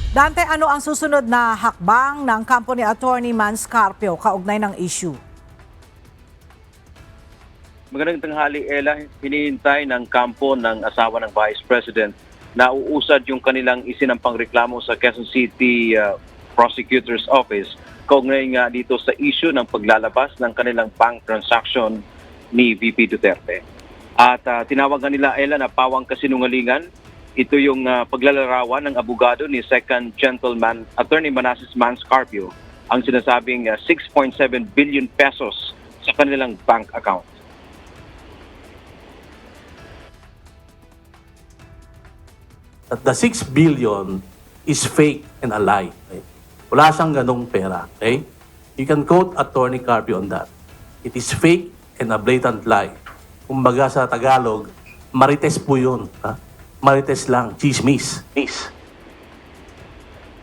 Dante, ano ang susunod na hakbang ng kampo ni Attorney Mans Carpio kaugnay ng issue? Magandang tanghali, Ella. Hinihintay ng kampo ng asawa ng Vice President na uusad yung kanilang isinampang reklamo sa Quezon City Prosecutor's Office kaugnay nga dito sa issue ng paglalabas ng kanilang bank transaction ni VP Duterte. At tinawagan nila, Ella, na pawang kasinungalingan. Ito yung paglalarawan ng abogado ni Second Gentleman Attorney Manasseh Mans Carpio ang sinasabing 6.7 billion pesos sa kanilang bank account. That the 6 billion is fake and a lie. Okay? Wala siyang ganong pera. Okay? You can quote Attorney Carpio on that. It is fake and a blatant lie. Kumbaga sa Tagalog, marites po yun. Ha? Marites lang, chismis.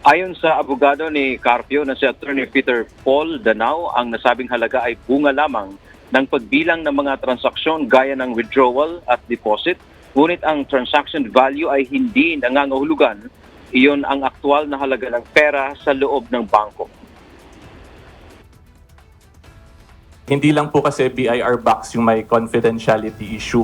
Ayon sa abogado ni Carpio na si Attorney Peter Paul Danao, ang nasabing halaga ay bunga lamang ng pagbilang ng mga transaksyon gaya ng withdrawal at deposit, ngunit ang transaction value ay hindi nangangahulugan. Iyon ang aktual na halaga ng pera sa loob ng bangko. Hindi lang po kasi BIR box yung may confidentiality issue,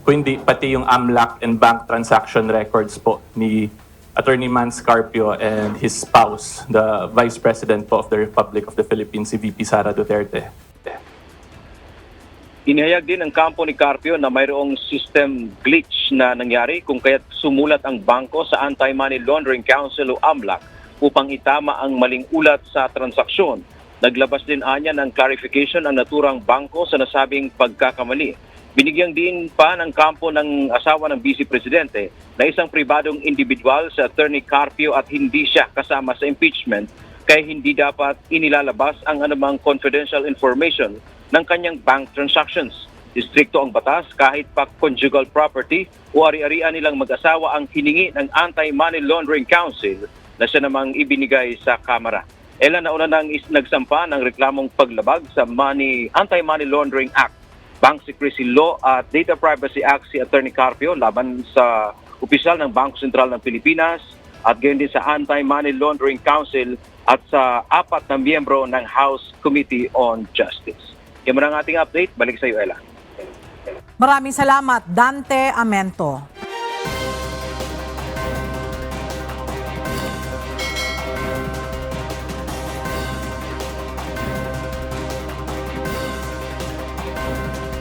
kundi pati yung AMLAC and bank transaction records po ni Attorney Mans Carpio and his spouse, the Vice President po of the Republic of the Philippines, si VP Sara Duterte. Inihayag din ng kampo ni Carpio na mayroong system glitch na nangyari kung kaya't sumulat ang bangko sa Anti-Money Laundering Council o AMLAC upang itama ang maling ulat sa transaksyon. Naglabas din anya ng clarification ang naturang bangko sa nasabing pagkakamali. Binigyang din pa ng kampo ng asawa ng Vice Presidente na isang pribadong individual sa Attorney Carpio at hindi siya kasama sa impeachment kaya hindi dapat inilalabas ang anumang confidential information ng kanyang bank transactions. Distrikto ang batas kahit pa conjugal property o ari-arian nilang mag-asawa ang hiningi ng Anti-Money Laundering Council na siya namang ibinigay sa Kamara. Nauna nang nagsampa ng reklamong paglabag sa Anti-Money Laundering Act, Bank Secrecy Law at Data Privacy Act si Attorney Carpio laban sa opisyal ng Bangko Sentral ng Pilipinas at gayon din sa Anti-Money Laundering Council at sa 4 na miyembro ng House Committee on Justice. Yan muna ang ating update. Balik sa iyo, Ella. Maraming salamat, Dante Amento.